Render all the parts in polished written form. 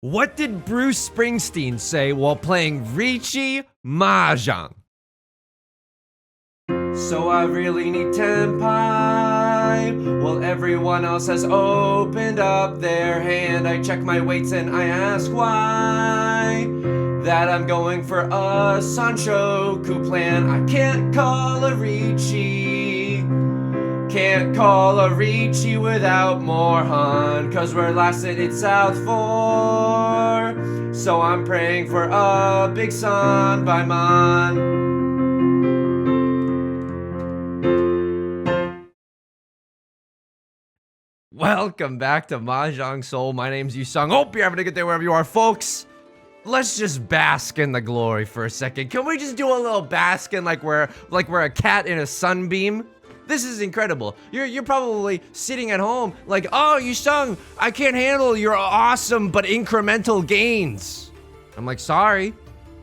What did Bruce Springsteen say while playing Riichi Mahjong? So I really need tenpai. Well, everyone else has opened up their hand. I check my weights and I ask why. That I'm going for a Sanshoku plan. I can't call a Riichi. Can't call a Riichi without more hun. Cause we're lasting in South 4. So I'm praying for a big sun by Mon. Welcome back to Mahjong Soul. My name's Yusong. Hope you're having a good day wherever you are, folks. Let's just bask in the glory for a second. Can we just do a little basking like we're a cat in a sunbeam? This is incredible. You're probably sitting at home like, oh, Yusong, I can't handle your awesome but incremental gains. I'm like, sorry.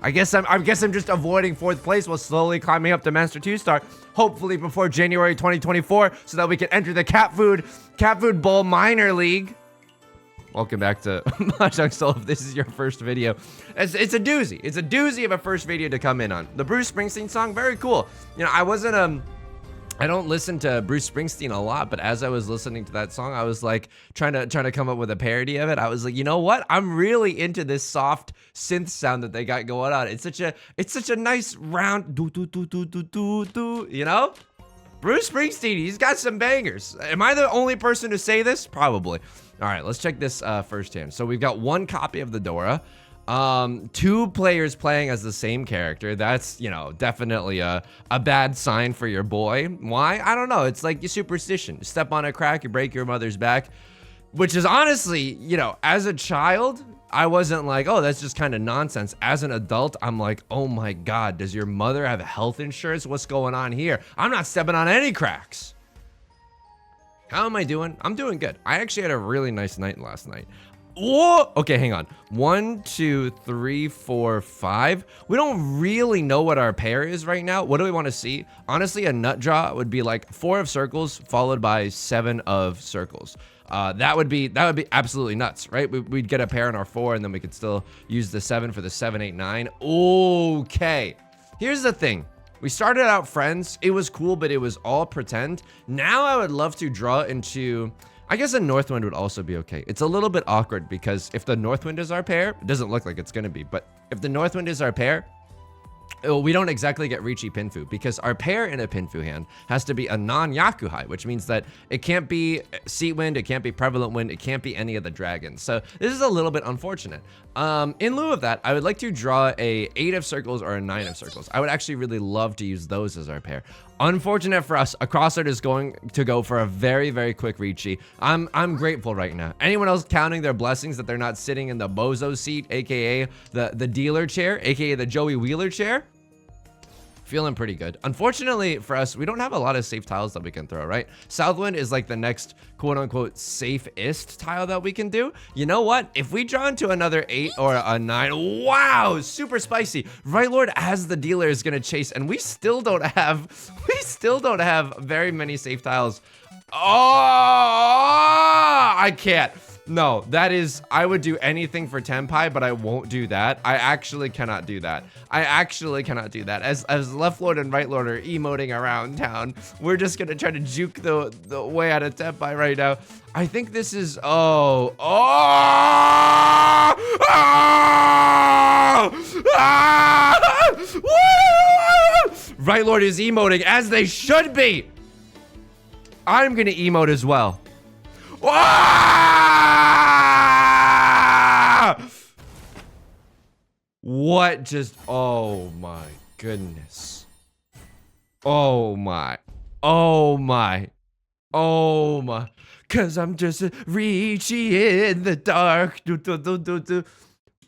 I guess I'm just avoiding 4th place while slowly climbing up to Master 2 star, hopefully before January 2024, so that we can enter the Cat Food Bowl Minor League. Welcome back to Mahjong Soul. If this is your first video, it's a doozy. It's a doozy of a first video to come in on. The Bruce Springsteen song, very cool. You know, I don't listen to Bruce Springsteen a lot, but as I was listening to that song, I was like trying to come up with a parody of it. I was like, you know what? I'm really into this soft synth sound that they got going on. It's such a nice round do do do do do do do. You know, Bruce Springsteen, he's got some bangers. Am I the only person to say this? Probably. All right, let's check this firsthand. So we've got 1 copy of the Dora. 2 players playing as the same character. That's, you know, definitely a bad sign for your boy. Why? I don't know. It's like your superstition. You step on a crack, you break your mother's back, which is honestly, you know, as a child, I wasn't like, oh, that's just kind of nonsense. As an adult, I'm like, oh my God, does your mother have health insurance? What's going on here? I'm not stepping on any cracks. How am I doing? I'm doing good. I actually had a really nice night last night. Whoa! Okay, hang on. 1, 2, 3, 4, 5. We don't really know what our pair is right now. What do we want to see? Honestly, a nut draw would be like 4 of circles followed by 7 of circles. That would be absolutely nuts, right? We'd get a pair in our 4, and then we could still use the 7 for the 7, 8, 9. Okay. Here's the thing. We started out friends. It was cool, but it was all pretend. Now I would love to draw into, I guess a Northwind would also be okay. It's a little bit awkward because if the Northwind is our pair, it doesn't look like it's gonna be, but if the Northwind is our pair, we don't exactly get Riichi Pinfu because our pair in a Pinfu hand has to be a non-Yakuhai, which means that it can't be Seat Wind, it can't be Prevalent Wind, it can't be any of the dragons. So this is a little bit unfortunate. In lieu of that, I would like to draw a 8 of circles or a 9 of circles. I would actually really love to use those as our pair. Unfortunate for us, a crossart is going to go for a very, very quick Riichi. I'm grateful right now. Anyone else counting their blessings that they're not sitting in the bozo seat, aka the dealer chair, aka the Joey Wheeler chair? Feeling pretty good. Unfortunately for us, we don't have a lot of safe tiles that we can throw, right? Southwind is like the next quote-unquote safest tile that we can do. You know what? If we draw into another 8 or a 9, wow, super spicy. Right Lord as the dealer is gonna chase, and we still don't have very many safe tiles. Oh, I can't. No, that is, I would do anything for Tenpai, but I won't do that. I actually cannot do that. As Left Lord and Right Lord are emoting around town, we're just gonna try to juke the way out of Tenpai right now. I think this is, Right Lord is emoting, as they should be. I'm gonna emote as well. What just, oh my goodness. Oh my. Cause I'm just Riichi in the dark.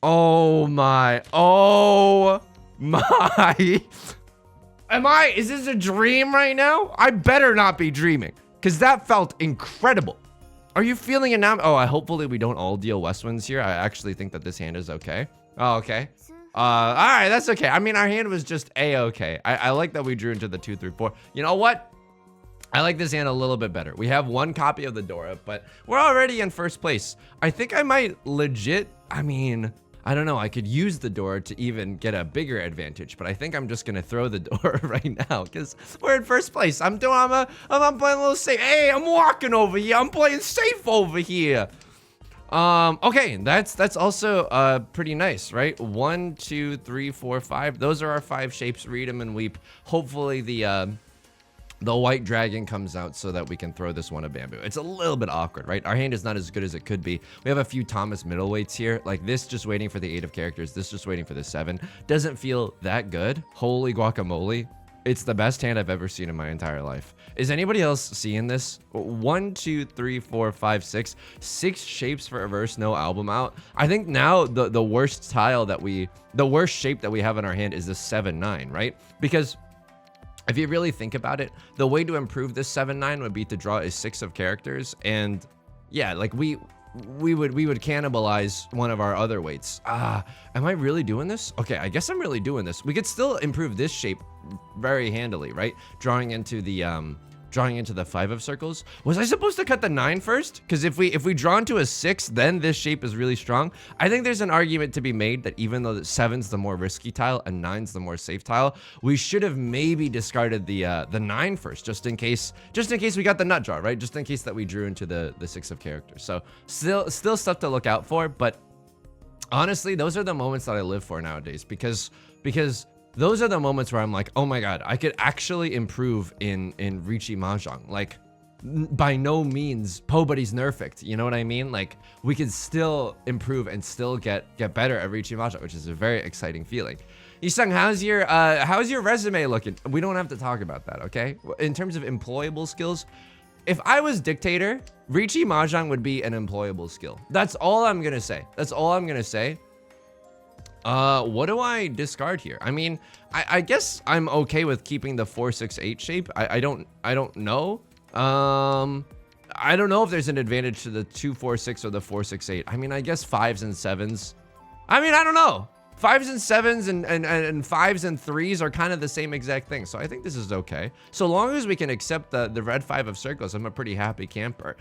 Oh my. Is this a dream right now? I better not be dreaming, cause that felt incredible. Are you feeling it now? Oh, hopefully we don't all deal Westwinds here. I actually think that this hand is okay. Oh, okay. All right, that's okay. I mean, our hand was just A-okay. I like that we drew into the 2, 3, 4. You know what? I like this hand a little bit better. We have one copy of the Dora, but we're already in first place. I think I might legit, I mean, I don't know. I could use the door to even get a bigger advantage, but I think I'm just gonna throw the door right now because we're in first place. I'm playing a little safe. Hey, I'm walking over here. I'm playing safe over here. Okay, that's also pretty nice, right? 1, 2, 3, 4, 5. Those are our 5 shapes. Read them and weep. Hopefully the white dragon comes out so that we can throw this one of bamboo. It's a little bit awkward, right? Our hand is not as good as it could be. We have a few Thomas middleweights here. Like this just waiting for the 8 of characters. This just waiting for the 7. Doesn't feel that good. Holy guacamole. It's the best hand I've ever seen in my entire life. Is anybody else seeing this? 1, 2, 3, 4, 5, 6. 6 shapes for reverse, no album out. I think now the worst the worst shape that we have in our hand is the 7-9, right? Because if you really think about it, the way to improve this 7-9 would be to draw a 6 of characters, and yeah, like we would cannibalize one of our other weights. Am I really doing this? Okay, I guess I'm really doing this. We could still improve this shape very handily, right? Drawing into the 5 of circles. Was I supposed to cut the 9 first? Because if we draw into a 6, then this shape is really strong. I think there's an argument to be made that even though the 7's the more risky tile and 9's the more safe tile, we should have maybe discarded the 9 first, just in case we got the nut draw, right? Just in case that we drew into the 6 of characters. So still stuff to look out for, but honestly, those are the moments that I live for nowadays because those are the moments where I'm like, oh my god, I could actually improve in Riichi Mahjong. Like, by no means, Pobody's nerfed. You know what I mean? Like, we could still improve and still get better at Riichi Mahjong, which is a very exciting feeling. Yusong, how's your resume looking? We don't have to talk about that, okay? In terms of employable skills, if I was dictator, Riichi Mahjong would be an employable skill. That's all I'm gonna say. That's all I'm gonna say. What do I discard here? I mean, I guess I'm okay with keeping the 4-6-8 shape. I don't know. I don't know if there's an advantage to the 2-4-6 or the 4-6-8. I mean, I guess 5s and 7s. I mean, I don't know. 5s and 7s and 5s and 3s are kind of the same exact thing. So I think this is okay. So long as we can accept the red 5 of circles, I'm a pretty happy camper.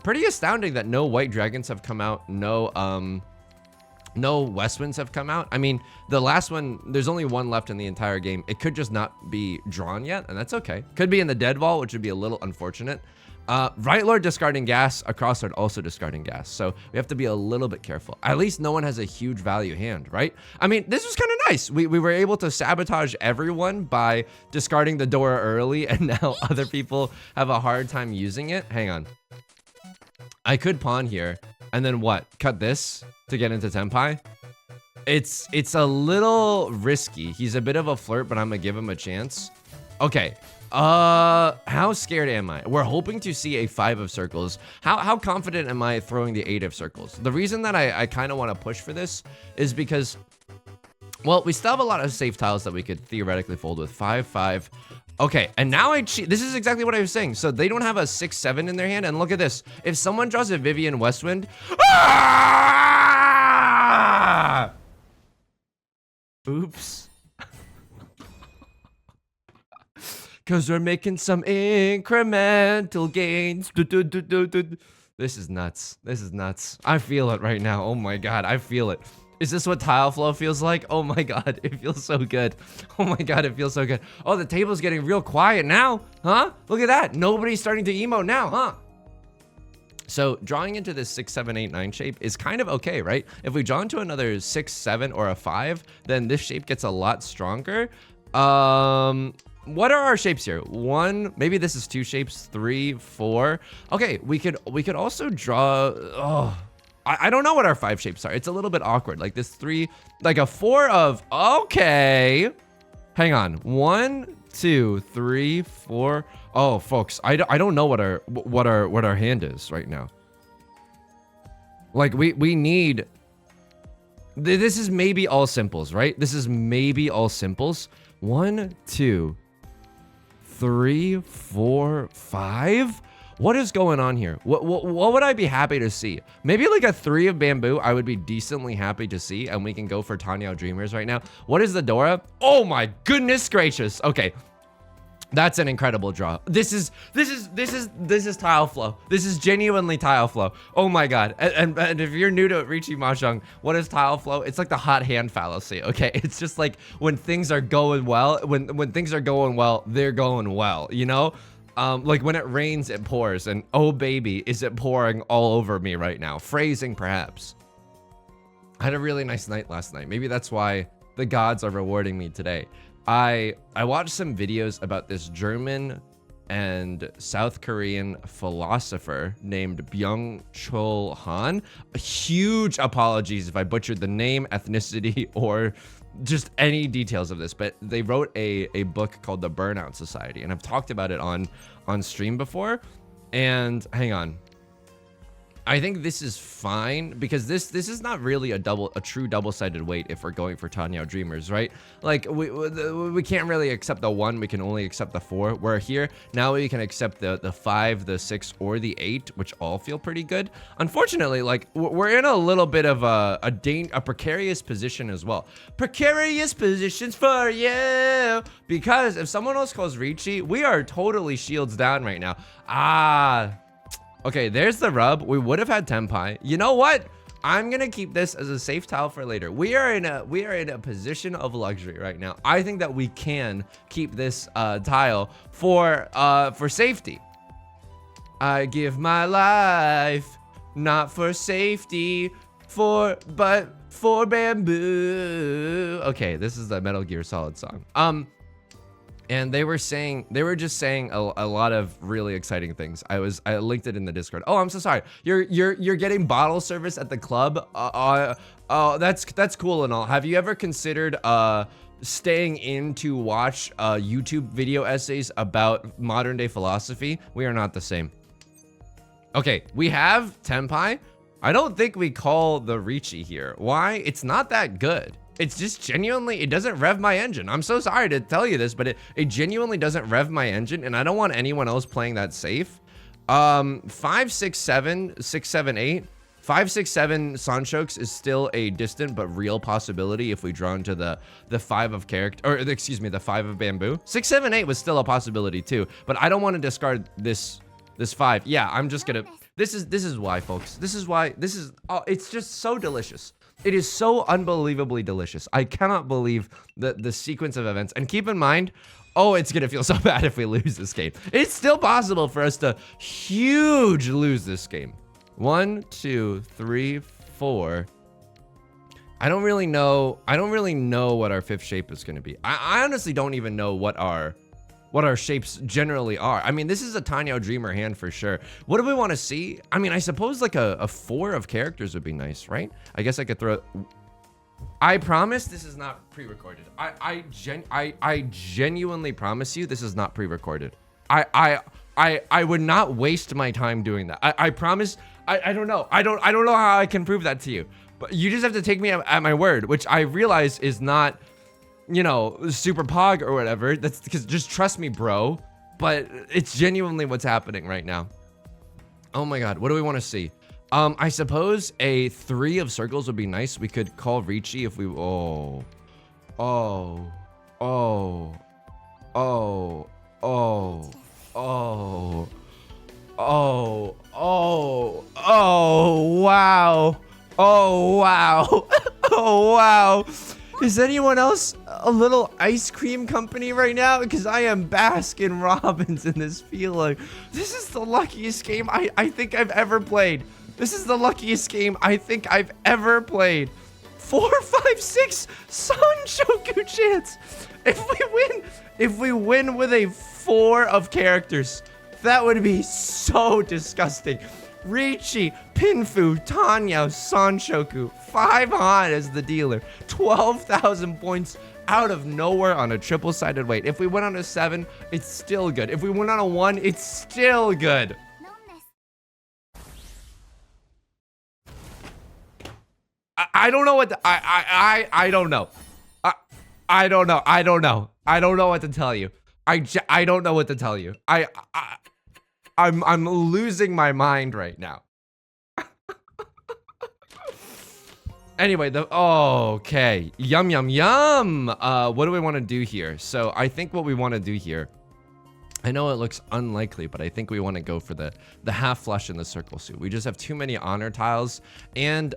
Pretty astounding that no white dragons have come out. No West Winds have come out. I mean, the last one, there's only one left in the entire game. It could just not be drawn yet, and that's okay. Could be in the dead wall, which would be a little unfortunate. Right Lord discarding gas, a Crossroad also discarding gas. So we have to be a little bit careful. At least no one has a huge value hand, right? I mean, this was kind of nice. We were able to sabotage everyone by discarding the Dora early, and now other people have a hard time using it. Hang on. I could pawn here, and then what? Cut this to get into Tenpai? It's a little risky. He's a bit of a flirt, but I'm gonna give him a chance. Okay. How scared am I? We're hoping to see a 5 of circles. How confident am I throwing the 8 of circles? The reason that I kind of want to push for this is because, well, we still have a lot of safe tiles that we could theoretically fold with 5-5. Okay, and now I cheat. This is exactly what I was saying. So they don't have a 6-7 in their hand, and look at this. If someone draws a Vivian Westwind, oops. Cause we're making some incremental gains. This is nuts. This is nuts. I feel it right now. Oh my god, I feel it. Is this what tile flow feels like? Oh my god, it feels so good. Oh my god, it feels so good. Oh, the table's getting real quiet now, huh? Look at that. Nobody's starting to emo now, huh? So drawing into this 6, 7, 8, 9 shape is kind of okay, right? If we draw into another 6, 7, or a 5, then this shape gets a lot stronger. What are our shapes here? 1, maybe this is 2 shapes, 3, 4. Okay, we could also draw, oh, I don't know what our 5 shapes are. It's a little bit awkward. Like this 3, like a 4 of, okay. Hang on, 1, 2, 3, 4. Oh, folks, I don't know what our hand is right now. Like we need, this is maybe all simples, right? This is maybe all simples. 1, 2, 3, 4, 5. What is going on here? What would I be happy to see? Maybe like a 3 of bamboo, I would be decently happy to see, and we can go for Tenhou Dreamers right now. What is the Dora? Oh my goodness gracious. Okay. That's an incredible draw. This is tile flow. This is genuinely tile flow. Oh my god. And if you're new to Riichi Mahjong, what is tile flow? It's like the hot hand fallacy. Okay, it's just like when things are going well, when things are going well, they're going well, you know? Like when it rains, it pours, and oh baby, is it pouring all over me right now? Phrasing perhaps. I had a really nice night last night. Maybe that's why the gods are rewarding me today. I watched some videos about this German and South Korean philosopher named Byung-Chul Han. Huge apologies if I butchered the name, ethnicity, or just any details of this, but they wrote a book called The Burnout Society, and I've talked about it on stream before. And hang on. I think this is fine because this is not really a true double-sided weight if we're going for Tenhou Dreamers, right? Like we can't really accept the 1, we can only accept the 4. Where here now we can accept the 5, the 6, or the 8, which all feel pretty good. Unfortunately, like we're in a little bit of a precarious position as well. Precarious positions for you, because if someone else calls Riichi, we are totally shields down right now. Okay, there's the rub. We would have had Tenpai. You know what? I'm gonna keep this as a safe tile for later. We are in a position of luxury right now. I think that we can keep this tile for safety. I give my life not for safety, but for bamboo. Okay, this is the Metal Gear Solid song. And they were just saying a lot of really exciting things. I linked it in the Discord. Oh, I'm so sorry. You're getting bottle service at the club. Oh, that's cool and all. Have you ever considered staying in to watch YouTube video essays about modern day philosophy? We are not the same. Okay, we have Tenpai. I don't think we call the Riichi here. Why? It's not that good. It's just genuinely, it doesn't rev my engine. I'm so sorry to tell you this, but it genuinely doesn't rev my engine, and I don't want anyone else playing that safe. 5, 6, 7, 6, 7, 8. 5, 6, 7 Sanchoks is still a distant but real possibility if we draw into the 5 of character, or excuse me, the 5 of bamboo. 6, 7, 8 was still a possibility too, but I don't want to discard this 5. Yeah, I'm just gonna, this is why, folks. This is why, it's just so delicious. It is so unbelievably delicious. I cannot believe the sequence of events. And keep in mind, oh, it's gonna feel so bad if we lose this game. It's still possible for us to huge lose this game. 1, 2, 3, 4. I don't really know what our 5th shape is gonna be. I honestly don't even know what our shapes generally are. I mean, this is a Tenhou Dreamer hand for sure. What do we want to see? I mean, I suppose like a 4 of characters would be nice, right? I guess I could throw. I promise this is not pre-recorded. I genuinely promise you this is not pre-recorded. I would not waste my time doing that. I promise. I don't know. I don't know how I can prove that to you. But you just have to take me at my word, which I realize is not, you know, super pog or whatever. That's because, just trust me, bro. But it's genuinely what's happening right now. Oh my god, what do we want to see? I suppose a 3 of circles would be nice. We could call Riichi if we, oh, wow. Oh wow. Oh wow. Is anyone else a little ice cream company right now? Because I am Baskin Robbins in this feeling. This is the luckiest game I think I've ever played. This is the luckiest game I think I've ever played. 4, 5, 6 Sanchoku chance. If we win with a 4 of characters, that would be so disgusting. Riichi, Pinfu, Tenhou, Sanchoku, 5 Han as the dealer, 12,000 points out of nowhere on a triple-sided weight. If we went on a 7, it's still good. If we went on a 1, it's still good. I don't know what to, I don't know. I don't know. I don't know. I don't know what to tell you. I don't know what to tell you. I'm losing my mind right now. Anyway, okay. Yum, yum, yum. What do we want to do here? So I think what we want to do here I know it looks unlikely, but I think we want to go for the half flush in the circle suit. We just have too many honor tiles, and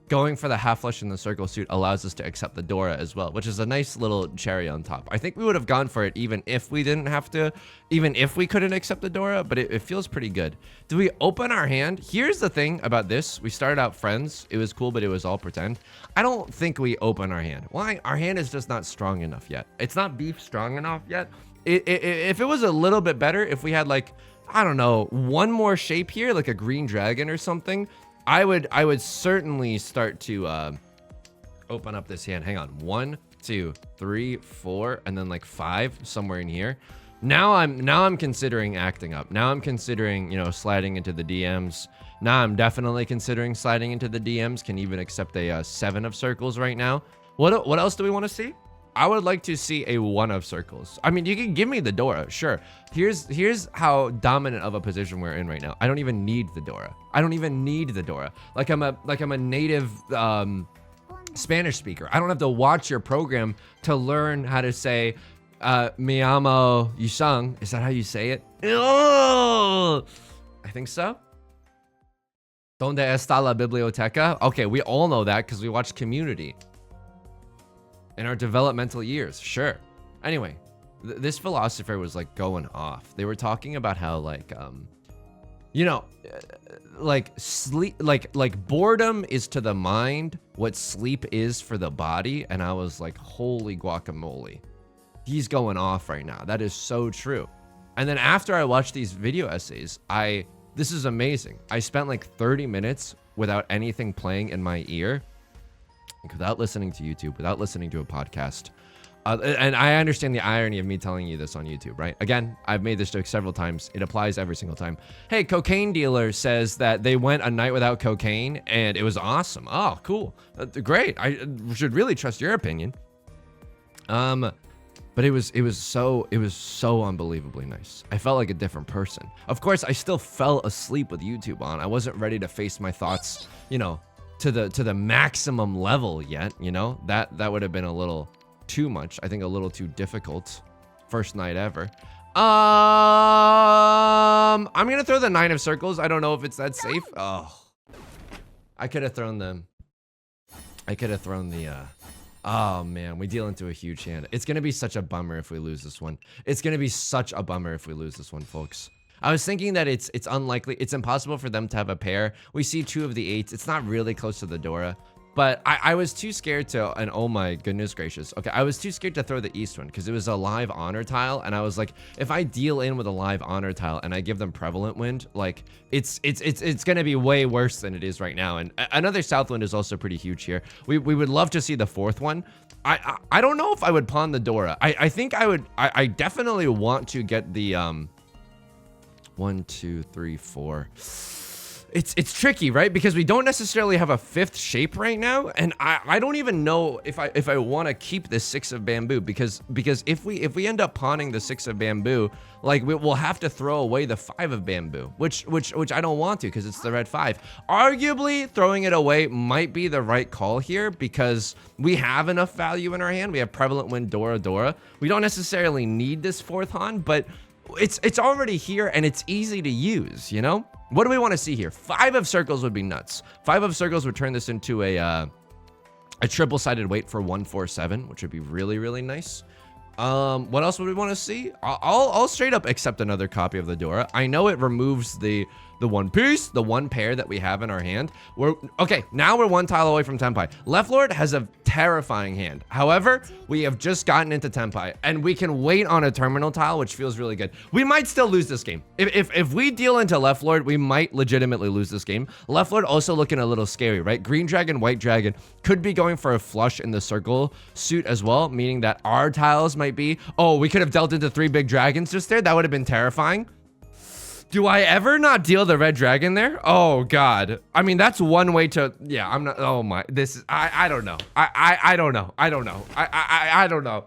going for the half flush in the circle suit allows us to accept the Dora as well, which is a nice little cherry on top. I think we would have gone for it even if we didn't have to, even if we couldn't accept the Dora, but it feels pretty good. Do we open our hand? Here's the thing about this. We started out friends. It was cool, but it was all pretend. I don't think we open our hand. Why? Our hand is just not strong enough yet. It's not beef strong enough yet. If it was a little bit better, if we had like, I don't know, one more shape here, like a green dragon or something, I would certainly start to open up this hand. Hang on, 1, 2, 3, 4, and then like 5 somewhere in here. Now I'm considering acting up. Now I'm considering, you know, sliding into the DMs. Now I'm definitely considering sliding into the DMs. Can even accept a 7 of circles right now. What else do we want to see? I would like to see a 1 of circles. I mean, you can give me the Dora, sure. Here's how dominant of a position we're in right now. I don't even need the Dora. I don't even need the Dora. Like I'm a native Spanish speaker. I don't have to watch your program to learn how to say me llamo Yusong. Is that how you say it? Oh, I think so. ¿Dónde está la biblioteca? Okay, we all know that because we watched Community. In our developmental years, sure. Anyway, this philosopher was like going off. They were talking about how like, you know, like sleep, like boredom is to the mind what sleep is for the body. And I was like, holy guacamole. He's going off right now. That is so true. And then after I watched these video essays, this is amazing. I spent like 30 minutes without anything playing in my ear. Without listening to YouTube, without listening to a podcast. And I understand the irony of me telling you this on YouTube, right? Again, I've made this joke several times. It applies every single time. Hey, cocaine dealer says that they went a night without cocaine and it was awesome. Oh, cool. Great. I should really trust your opinion. But it was so unbelievably nice. I felt like a different person. Of course, I still fell asleep with YouTube on. I wasn't ready to face my thoughts, you know, to the maximum level yet, you know. That would have been a little too much. I think a little too difficult. First night ever. I'm gonna throw the 9 of circles. I don't know if it's that safe. Oh, I could have thrown them. I could have thrown the oh man, we deal into a huge hand. It's gonna be such a bummer if we lose this one. It's gonna be such a bummer if we lose this one, folks. I was thinking that it's unlikely, it's impossible for them to have a pair. We see 2 of the 8s. It's not really close to the Dora, but I was too scared to, and oh my goodness gracious. Okay, I was too scared to throw the East one because it was a live honor tile, and I was like, if I deal in with a live honor tile and I give them prevalent wind, like it's gonna be way worse than it is right now. And another south wind is also pretty huge here. We would love to see the 4th one. I don't know if I would pawn the Dora. I think I would. I definitely want to get the 1, 2, 3, 4. It's tricky, right? Because we don't necessarily have a 5th shape right now, and I don't even know if I want to keep this 6 of bamboo because if we end up pawning the 6 of bamboo, like we'll have to throw away the 5 of bamboo, which I don't want to because it's the red 5. Arguably, throwing it away might be the right call here because we have enough value in our hand. We have prevalent wind Dora. We don't necessarily need this 4th Han, but it's already here and it's easy to use, you know? What do we want to see here? 5 of circles would be nuts. 5 of circles would turn this into a triple-sided weight for 147, which would be really, really nice. What else would we want to see? I'll straight up accept another copy of the Dora. I know it removes the one piece, the one pair that we have in our hand. Okay, now we're 1 tile away from Tenpai. Left Lord has a terrifying hand. However, we have just gotten into Tenpai, and we can wait on a terminal tile, which feels really good. We might still lose this game. If we deal into Left Lord, we might legitimately lose this game. Left Lord also looking a little scary, right? Green Dragon, White Dragon could be going for a flush in the circle suit as well, meaning that our tiles might be, oh, we could have dealt into 3 big dragons just there. That would have been terrifying. Do I ever not deal the red dragon there? Oh God. I mean, that's one way to, yeah, I'm not, oh my, this is, I don't know. I don't know. I don't know. I don't know.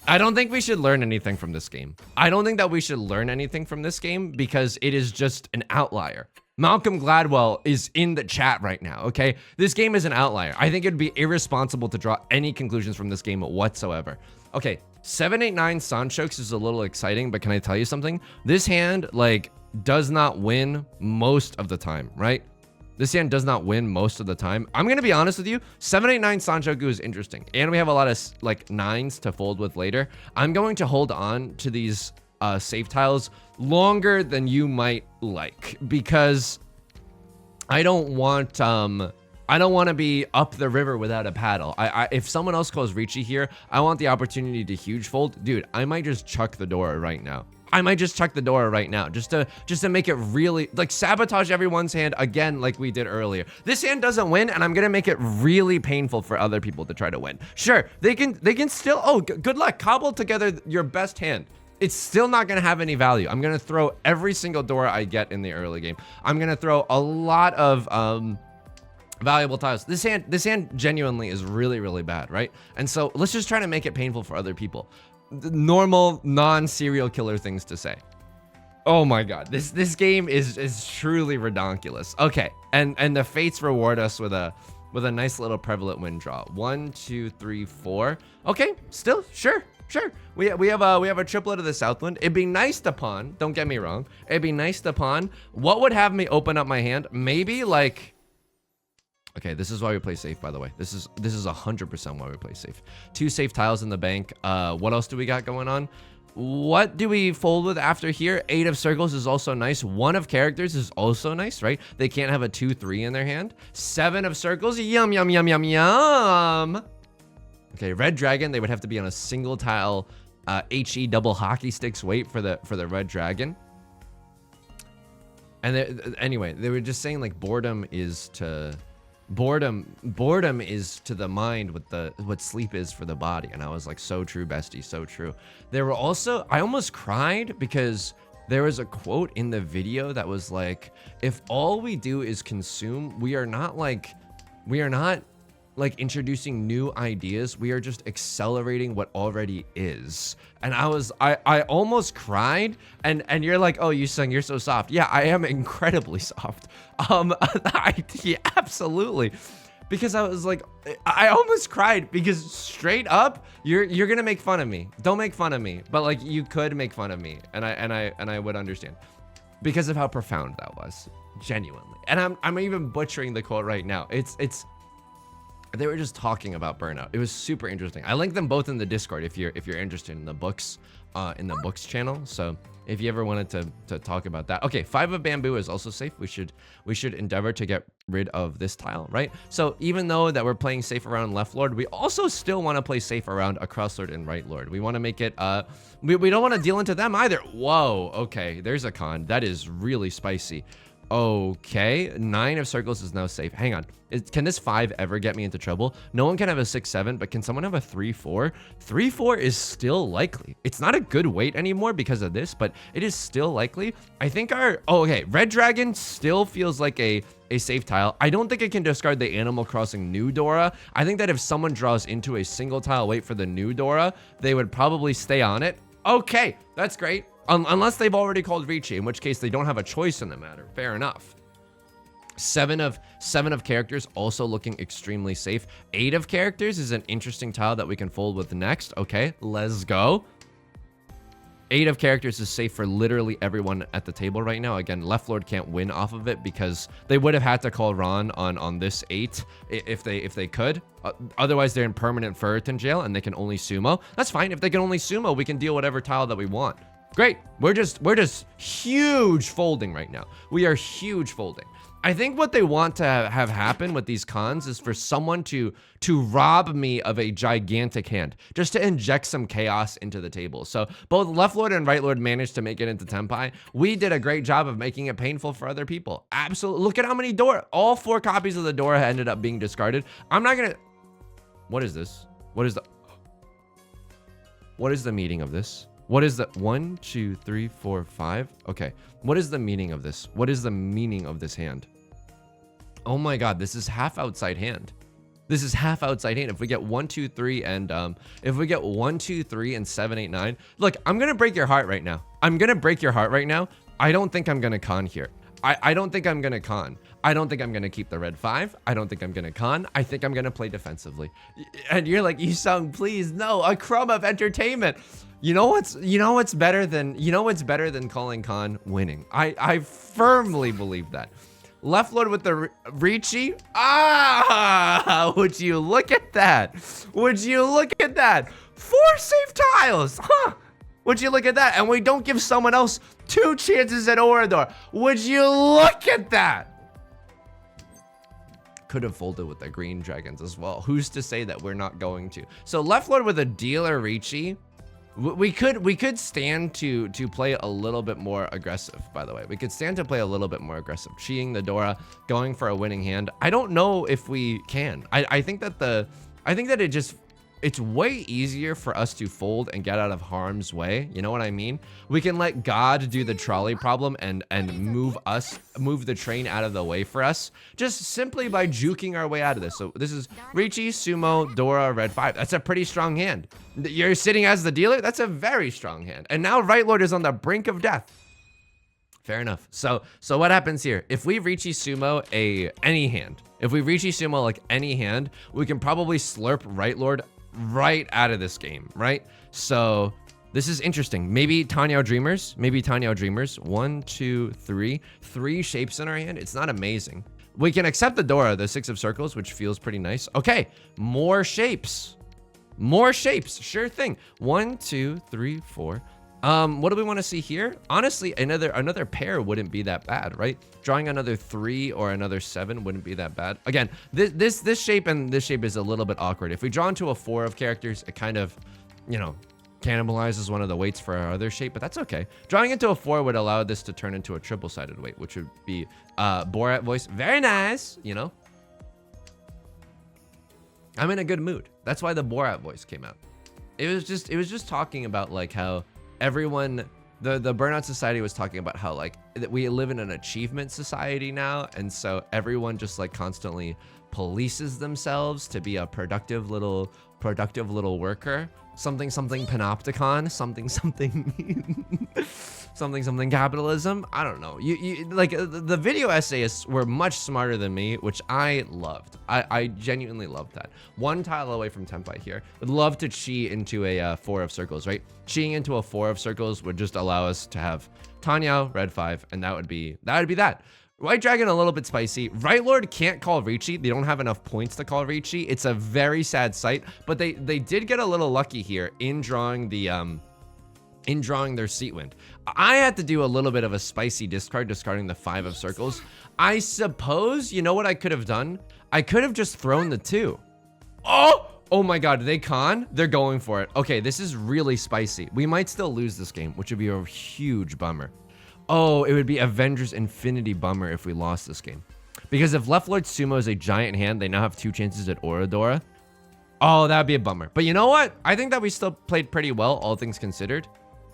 I don't think we should learn anything from this game. I don't think that we should learn anything from this game because it is just an outlier. Malcolm Gladwell is in the chat right now, okay? This game is an outlier. I think it'd be irresponsible to draw any conclusions from this game whatsoever. Okay, 789 Sanchoks is a little exciting, but can I tell you something? This hand, like, does not win most of the time, right? This hand does not win most of the time. I'm gonna be honest with you, 789 Sanchoku is interesting, and we have a lot of, like, 9s to fold with later. I'm going to hold on to these safe tiles longer than you might like, because I don't want to be up the river without a paddle. If someone else calls Riichi here, I want the opportunity to huge fold. Dude, I might just chuck the door right now. Just to make it really, like, sabotage everyone's hand again, like we did earlier. This hand doesn't win, and I'm gonna make it really painful for other people to try to win. Sure, they can still, oh, good luck, cobble together your best hand. It's still not gonna have any value. I'm gonna throw every single door I get in the early game. I'm gonna throw a lot of valuable tiles. This hand genuinely is really, really bad, right? And so let's just try to make it painful for other people. The normal non-serial killer things to say. Oh my god, this game is truly redonkulous. Okay, and the fates reward us with a nice little prevalent win draw. 1, 2, 3, 4. Okay, still sure. We have a triplet of the Southwind. It'd be nice to pawn. Don't get me wrong. It'd be nice to pawn. What would have me open up my hand? Maybe like. Okay, this is why we play safe, by the way. This is 100% why we play safe. 2 safe tiles in the bank. What else do we got going on? What do we fold with after here? 8 of circles is also nice. 1 of characters is also nice, right? They can't have a 2-3 in their hand. 7 of circles. Yum, yum, yum, yum, yum. Okay, red dragon. They would have to be on a single tile HE double hockey sticks weight for the red dragon. And anyway, they were just saying like boredom is to the mind what sleep is for the body. And I was like, so true, bestie, so true. There were also, I almost cried because there was a quote in the video that was like, if all we do is consume, we are not introducing new ideas. We are just accelerating what already is. And I almost cried. And you're like, oh, Yusong, you're so soft. Yeah, I am incredibly soft. Yeah, absolutely. Because I was like, I almost cried because straight up, you're gonna make fun of me. Don't make fun of me, but like you could make fun of me, and I would understand because of how profound that was, genuinely. And I'm even butchering the quote right now. They were just talking about burnout. It was super interesting. I linked them both in the Discord if you're interested in the books channel. So if you ever wanted to talk about that. Okay, 5 of bamboo is also safe. We should endeavor to get rid of this tile, right? So even though that we're playing safe around left lord, we also still want to play safe around a cross lord and right lord. We want to make it we don't want to deal into them either. Whoa, okay, there's a con. That is really spicy. Okay, 9 of circles is now safe. Hang on. Can this 5 ever get me into trouble? No one can have a 6-7, but can someone have a 3-4? 3-4 is still likely. It's not a good weight anymore because of this, but it is still likely. I think okay, red dragon still feels like a safe tile. I don't think it can discard the Animal Crossing new Dora. I think that if someone draws into a single tile weight for the new Dora, they would probably stay on it. Okay, that's great. Unless they've already called Riichi, in which case they don't have a choice in the matter. Fair enough. 7 of characters also looking extremely safe. 8 of characters is an interesting tile that we can fold with next. Okay, let's go. 8 of characters is safe for literally everyone at the table right now. Again, left lord can't win off of it because they would have had to call Ron on this 8 if they could. Otherwise, they're in permanent Ferritin jail and they can only sumo. That's fine. If they can only sumo, we can deal whatever tile that we want. Great. We're just huge folding right now. We are huge folding. I think what they want to have happen with these cons is for someone to rob me of a gigantic hand, just to inject some chaos into the table. So both left lord and right lord managed to make it into Tenpai. We did a great job of making it painful for other people. Absolutely. Look at how many Dora. All 4 copies of the Dora ended up being discarded. I'm not gonna. What is this? What is the meaning of this? What is the 1, 2, 3, 4, 5? Okay. What is the meaning of this? What is the meaning of this hand? Oh my god, this is half outside hand. This is half outside hand. If we get 1, 2, 3, and if we get 1, 2, 3, and 7, 8, 9. Look, I'm gonna break your heart right now. I don't think I'm gonna con here. I don't think I'm gonna con. I don't think I'm gonna keep the red 5. I don't think I'm gonna con. I think I'm gonna play defensively. And you're like, Yusong, please, no, a crumb of entertainment. You know what's better than calling con? Winning. I firmly believe that. Left Lord with the Riichi. Ah, would you look at that? Would you look at that? 4 safe tiles, huh? Would you look at that? And we don't give someone else 2 chances at Orador. Would you look at that? Could have folded with the green dragons as well. Who's to say that we're not going to? So left Lord with a dealer Riichi. We could stand to play a little bit more aggressive, by the way. We could stand to play a little bit more aggressive. Cheating the Dora, going for a winning hand. I don't know if we can. I think that it's way easier for us to fold and get out of harm's way. You know what I mean? We can let God do the trolley problem and move the train out of the way for us, just simply by juking our way out of this. So this is Riichi, Sumo, Dora, red 5. That's a pretty strong hand. You're sitting as the dealer. That's a very strong hand. And now Right Lord is on the brink of death. Fair enough. So what happens here? If we Riichi Sumo any hand, if we Riichi Sumo like any hand, we can probably slurp Right Lord right out of this game, right? So this is interesting. Maybe Tenhou Dreamers. 1, 2, 3. 3 shapes in our hand. It's not amazing. We can accept the Dora, the 6 of circles, which feels pretty nice. Okay, more shapes. Sure thing. 1, 2, 3, 4. What do we want to see here? Honestly, another pair wouldn't be that bad, right? Drawing another 3 or another 7 wouldn't be that bad. Again, this shape and this shape is a little bit awkward. If we draw into a 4 of characters, it kind of, you know, cannibalizes one of the weights for our other shape, but that's okay. Drawing into a 4 would allow this to turn into a triple-sided weight, which would be Borat voice. Very nice, you know? I'm in a good mood. That's why the Borat voice came out. It was just talking about like how everyone, the Burnout Society was talking about how like that we live in an achievement society now, and so everyone just like constantly polices themselves to be a productive little worker. Something panopticon, something capitalism. I don't know. You like the video essayists were much smarter than me, which I loved. I genuinely loved that. 1 tile away from template here. Would love to chi into a 4 of circles, right? Chiing into a 4 of circles would just allow us to have Tenhou, red 5, and that would be that. White Dragon a little bit spicy. Right Lord can't call Riichi. They don't have enough points to call Riichi. It's a very sad sight, but they did get a little lucky here in drawing their Seat Wind. I had to do a little bit of a spicy discard, discarding the 5 of circles. I suppose, you know what I could have done? I could have just thrown the 2. Oh my god, they con? They're going for it. Okay, this is really spicy. We might still lose this game, which would be a huge bummer. Oh, it would be Avengers Infinity bummer if we lost this game. Because if Left Lord Sumo is a giant hand, they now have 2 chances at Oradora. Oh, that'd be a bummer. But you know what? I think that we still played pretty well, all things considered.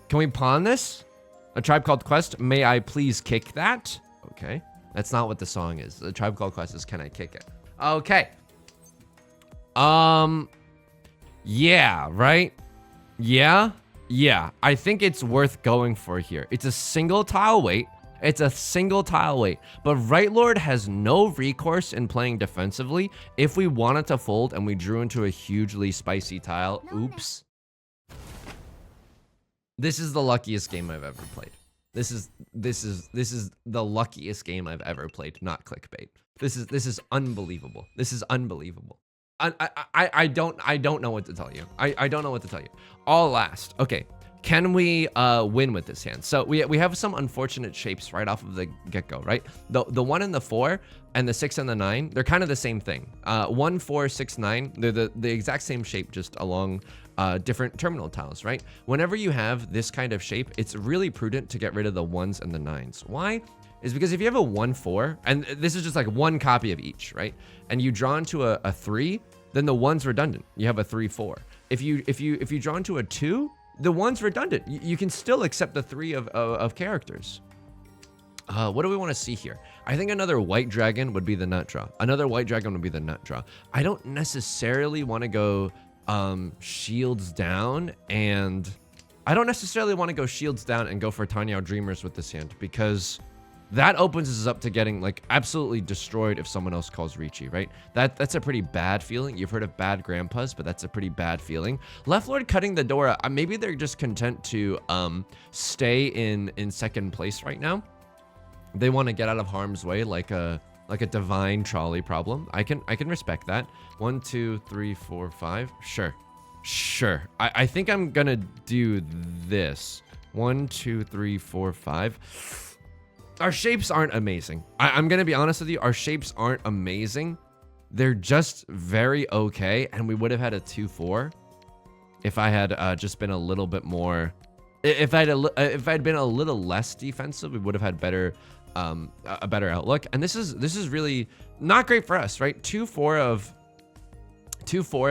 Can we pawn this? A Tribe Called Quest, may I please kick that? Okay, that's not what the song is. The Tribe Called Quest is, can I kick it? Okay. Yeah, right? Yeah, I think it's worth going for here. It's a single tile weight. But Right Lord has no recourse in playing defensively. If we wanted to fold and we drew into a hugely spicy tile, oops. This is the luckiest game I've ever played. This is the luckiest game I've ever played, not clickbait. This is unbelievable. I don't know what to tell you. I don't know what to tell you. All last. Okay. Can we win with this hand? So we have some unfortunate shapes right off of the get-go, right? The 1 and the 4 and the 6 and the 9, they're kind of the same thing. 1, 4, 6, 9, they're the exact same shape, just along different terminal tiles, right? Whenever you have this kind of shape, it's really prudent to get rid of the 1s and the 9s. Why? Is because if you have a 1, 4, and this is just like 1 copy of each, right? And you draw into a 3, then the 1's redundant. You have a 3, 4. If you draw into a 2, the 1's redundant. You can still accept the 3 of characters. What do we want to see here? I think another white dragon would be the nut draw. I don't necessarily want to go shields down, and I don't necessarily want to go shields down and go for Tenhou Dreamers with this hand, because that opens us up to getting like absolutely destroyed if someone else calls Riichi, right? That's a pretty bad feeling. You've heard of bad grandpas, but that's a pretty bad feeling. Left Lord cutting the door. Maybe they're just content to stay in second place right now. They want to get out of harm's way, like a divine trolley problem. I can respect that. 1, 2, 3, 4, 5. Sure. I think I'm gonna do this. 1, 2, 3, 4, 5. Our shapes aren't amazing. I'm gonna be honest with you. Our shapes aren't amazing. They're just very okay, and we would have had a 2-4 if I had just been a little bit more. If I'd been a little less defensive, we would have had better a better outlook. And this is really not great for us, right? 2-4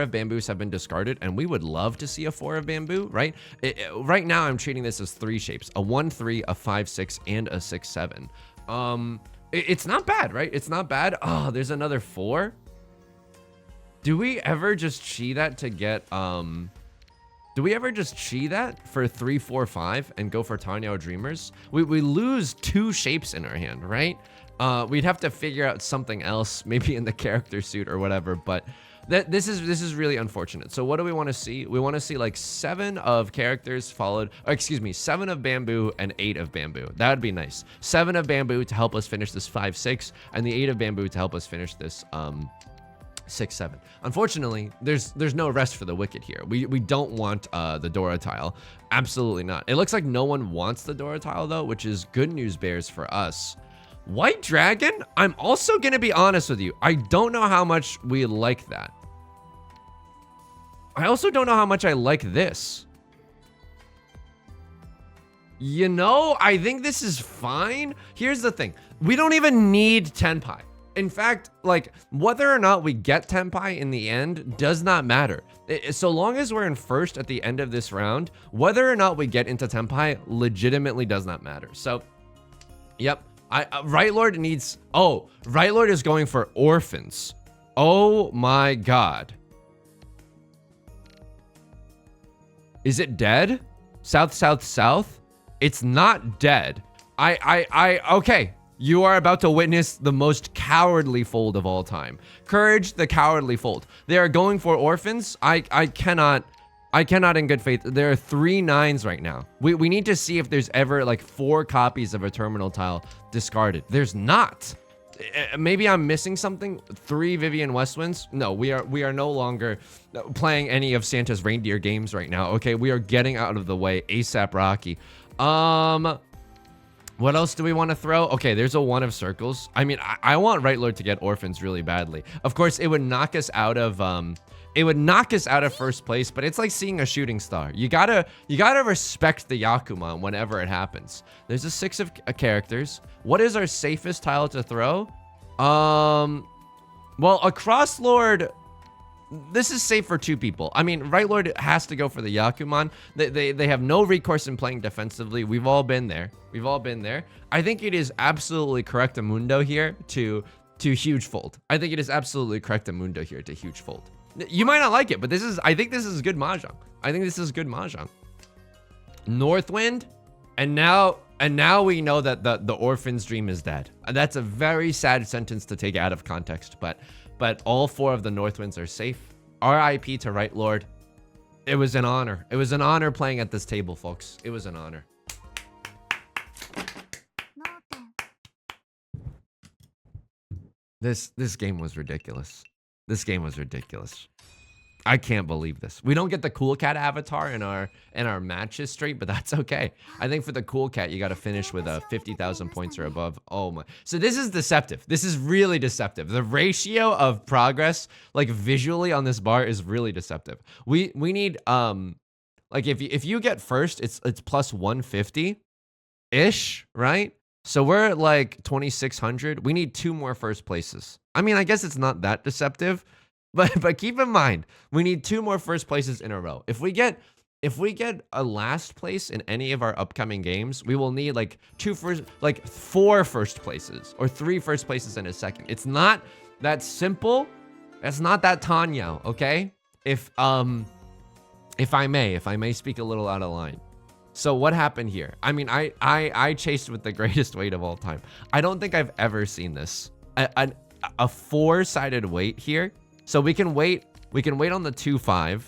of bamboos have been discarded, and we would love to see a 4 of bamboo, right? Right now, I'm treating this as 3 shapes: a 1-3, a 5-6, and a 6-7. It's not bad, right? It's not bad. Oh, there's another 4. Do we ever just chi that to get Do we ever just chi that for 3, 4, 5 and go for Tenhou Dreamers? We lose 2 shapes in our hand, right? We'd have to figure out something else, maybe in the character suit or whatever, but this is really unfortunate. So what do we want to see? We want to see like 7 of characters followed, or excuse me, 7 of bamboo and 8 of bamboo. That would be nice. 7 of bamboo to help us finish this 5-6, and the 8 of bamboo to help us finish this 6-7. Unfortunately, there's no rest for the wicked here. We don't want the Dora tile. Absolutely not. It looks like no one wants the Dora tile though, which is good news bears for us. White Dragon, I'm also gonna be honest with you. I don't know how much we like that. I also don't know how much I like this. You know, I think this is fine. Here's the thing. We don't even need Tenpai. In fact, like, whether or not we get Tenpai in the end does not matter. So long as we're in first at the end of this round, whether or not we get into Tenpai legitimately does not matter. So, yep. Right Lord needs... Oh, Right Lord is going for orphans. Oh my god. Is it dead? South, south, south? It's not dead. Okay. You are about to witness the most cowardly fold of all time. Courage, the cowardly fold. They are going for orphans. I cannot in good faith. There are 3 9s right now. We need to see if there's ever like 4 copies of a terminal tile discarded. There's not. Maybe I'm missing something. 3 Vivian Westwinds. No, we are no longer playing any of Santa's reindeer games right now. Okay, we are getting out of the way ASAP Rocky. What else do we want to throw? Okay, there's a 1 of circles. I mean, I want Right Lord to get orphans really badly. Of course, it would knock us out of first place, but it's like seeing a shooting star. You gotta respect the Yakuman whenever it happens. There's a 6 of characters. What is our safest tile to throw? Well, a Cross Lord. This is safe for 2 people. I mean, Right Lord has to go for the Yakuman. They have no recourse in playing defensively. We've all been there. I think it is absolutely correctamundo here to huge fold. I think it is absolutely correctamundo here to huge fold. You might not like it, but I think this is good Mahjong. Northwind, and now we know that the orphan's dream is dead. That's a very sad sentence to take out of context, but all 4 of the Northwinds are safe. RIP to Right Lord. It was an honor. It was an honor playing at this table, folks. It was an honor. This game was ridiculous. I can't believe this. We don't get the cool cat avatar in our matches straight, but that's okay. I think for the cool cat, you got to finish with 50,000 points or above. Oh my! So this is deceptive. This is really deceptive. The ratio of progress, like visually on this bar, is really deceptive. We need like if you get first, it's plus 150 ish, right? So we're at like 2,600. We need 2 more first places. I mean, I guess it's not that deceptive. But keep in mind, we need 2 more first places in a row. If we get a last place in any of our upcoming games, we will need like 4 first places or 3 first places in a second. It's not that simple. It's not that Tenhou, okay? If I may speak a little out of line. So what happened here? I mean, I chased with the greatest weight of all time. I don't think I've ever seen this. A four-sided weight here. So we can wait on the 2-5.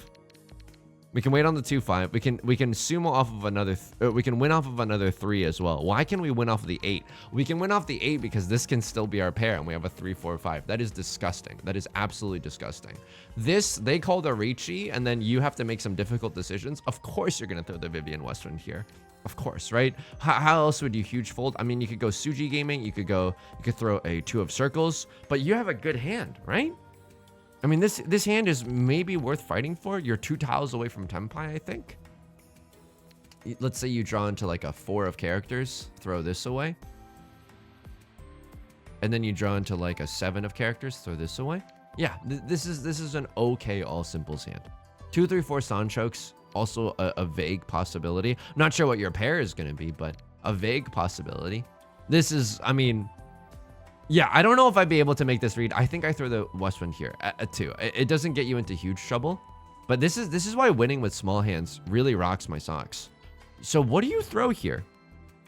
We can wait on the 2-5. We can sumo off of another. We can win off of another 3 as well. Why can we win off of the 8? We can win off the 8 because this can still be our pair, and we have a 3-4-5. That is disgusting. That is absolutely disgusting. This they call the Riichi, and then you have to make some difficult decisions. Of course, you're gonna throw the Vivian Western here. Of course, right? How else would you huge fold? I mean, you could go Suji gaming. You could throw a 2 of circles, but you have a good hand, right? I mean, this hand is maybe worth fighting for. You're 2 tiles away from Tenpai, I think. Let's say you draw into like a 4 of characters, throw this away. And then you draw into like a 7 of characters, throw this away. Yeah, this is an okay all simples hand. 2, 3, 4 Sanchokes, also a vague possibility. I'm not sure what your pair is gonna be, but a vague possibility. This is, I mean, yeah, I don't know if I'd be able to make this read. I think I throw the Westwind here at 2. It doesn't get you into huge trouble, but this is why winning with small hands really rocks my socks. So what do you throw here?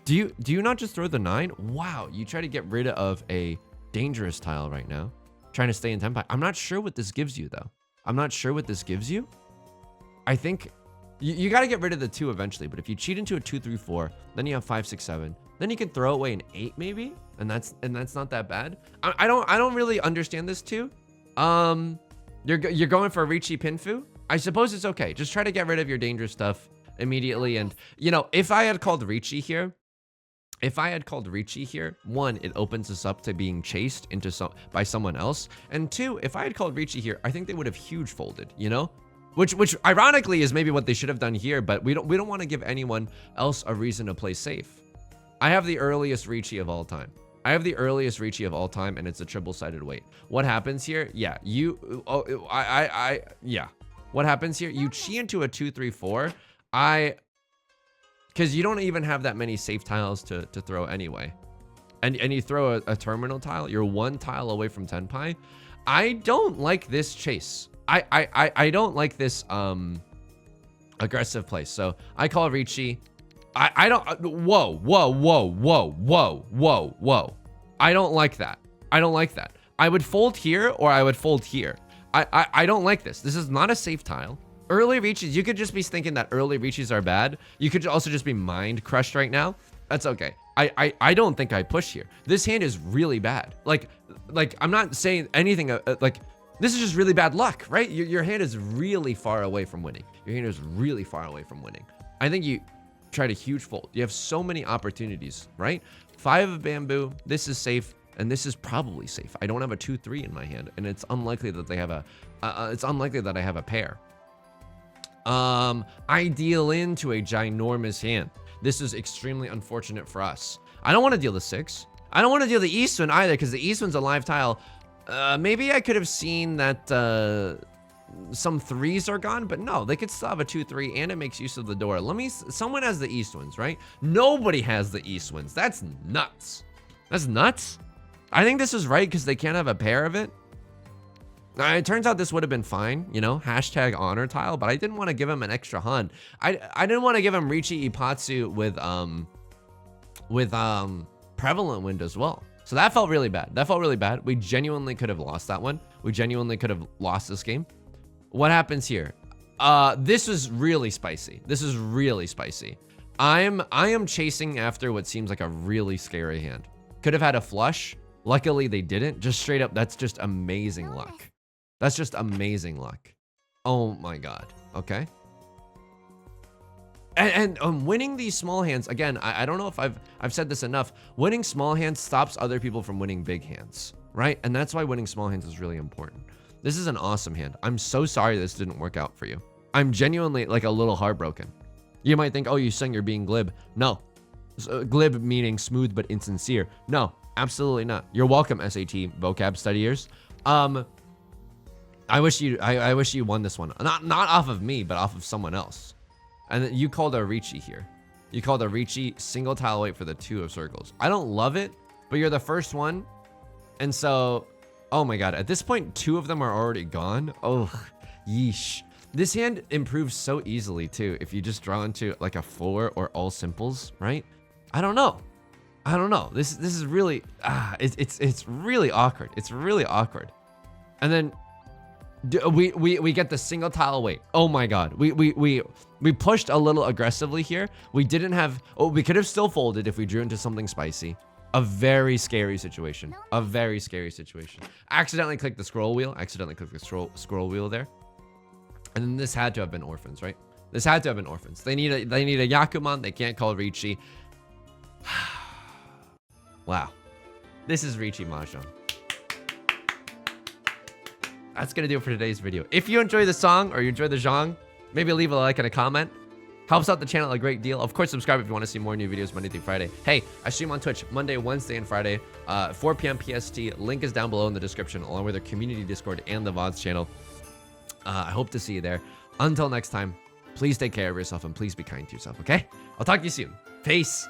Do you not just throw the 9? Wow, you try to get rid of a dangerous tile right now, trying to stay in Tenpai. I'm not sure what this gives you though. I'm not sure what this gives you. I think you got to get rid of the 2 eventually, but if you cheat into a 2, 3, 4, then you have 5, 6, 7. Then you can throw away an 8 maybe, and that's not that bad. I don't really understand this too. You're going for a Riichi Pinfu. I suppose it's okay. Just try to get rid of your dangerous stuff immediately. And you know, if I had called Riichi here, 1, it opens us up to being chased into by someone else, and 2, if I had called Riichi here, I think they would have huge folded. You know. Which ironically is maybe what they should have done here, but we don't want to give anyone else a reason to play safe. I have the earliest Riichi of all time. And it's a triple-sided weight. What happens here? Yeah, yeah. What happens here? You chi into a 2, 3, 4. Because you don't even have that many safe tiles to throw anyway. And you throw a terminal tile. You're 1 tile away from Tenpai. I don't like this chase. I don't like this aggressive play. So I call Riichi. I don't. Whoa. I don't like that. I would fold here or I would fold here. I don't like this. This is not a safe tile. Early Riichis, you could just be thinking that early Riichis are bad. You could also just be mind crushed right now. That's okay. I don't think I push here. This hand is really bad. Like I'm not saying anything like. This is just really bad luck, right? Your hand is really far away from winning. I think you tried a huge fold. You have so many opportunities, right? 5 of bamboo. This is safe, and this is probably safe. I don't have a 2-3 in my hand, and it's unlikely that they have a. It's unlikely that I have a pair. I deal into a ginormous hand. This is extremely unfortunate for us. I don't want to deal the 6. I don't want to deal the Eastwind either, because the Eastwind's a live tile. Maybe I could have seen that some 3s are gone, but no, they could still have a 2-3, and it makes use of the door. Someone has the Eastwinds, right? Nobody has the Eastwinds. That's nuts. I think this is right because they can't have a pair of it. It turns out this would have been fine, you know, hashtag honor tile, but I didn't want to give him an extra hun. I didn't want to give him Riichi Ipatsu with prevalent wind as well. So that felt really bad. We genuinely could have lost that one. We genuinely could have lost this game. What happens here? This is really spicy. I am chasing after what seems like a really scary hand. Could have had a flush. Luckily they didn't. Just straight up, that's just amazing luck. Oh my God. Okay. And winning these small hands, again, I don't know if I've said this enough. Winning small hands stops other people from winning big hands, right? And that's why winning small hands is really important. This is an awesome hand. I'm so sorry this didn't work out for you. I'm genuinely like a little heartbroken. You might think, oh, Yusong, you're being glib. No. Glib meaning smooth but insincere. No, absolutely not. You're welcome, SAT vocab studiers. I wish you won this one. Not off of me, but off of someone else. And you called a Riichi here. You called a Riichi single tile weight for the 2 of circles. I don't love it, but you're the first one. And so, oh my God, at this point, 2 of them are already gone. Oh, yeesh. This hand improves so easily too if you just draw into like a 4 or all simples, right? I don't know. This is really it's really awkward. It's really awkward. And then we get the single tile away. Oh my god. We pushed a little aggressively here. We didn't have we could have still folded if we drew into something spicy. A very scary situation. A very scary situation. Accidentally clicked the scroll wheel. Scroll wheel there. And then this had to have been orphans, right? This had to have been orphans. They need a Yakuman. They can't call Riichi. Wow. This is Riichi Mahjong. That's gonna do it for today's video. If you enjoy the song or you enjoy the genre, maybe leave a like and a comment. Helps out the channel a great deal. Of course, subscribe if you want to see more new videos Monday through Friday. Hey, I stream on Twitch Monday, Wednesday, and Friday, 4 p.m. PST. Link is down below in the description, along with our community Discord and the VODs channel. I hope to see you there. Until next time, please take care of yourself and please be kind to yourself, okay? I'll talk to you soon. Peace.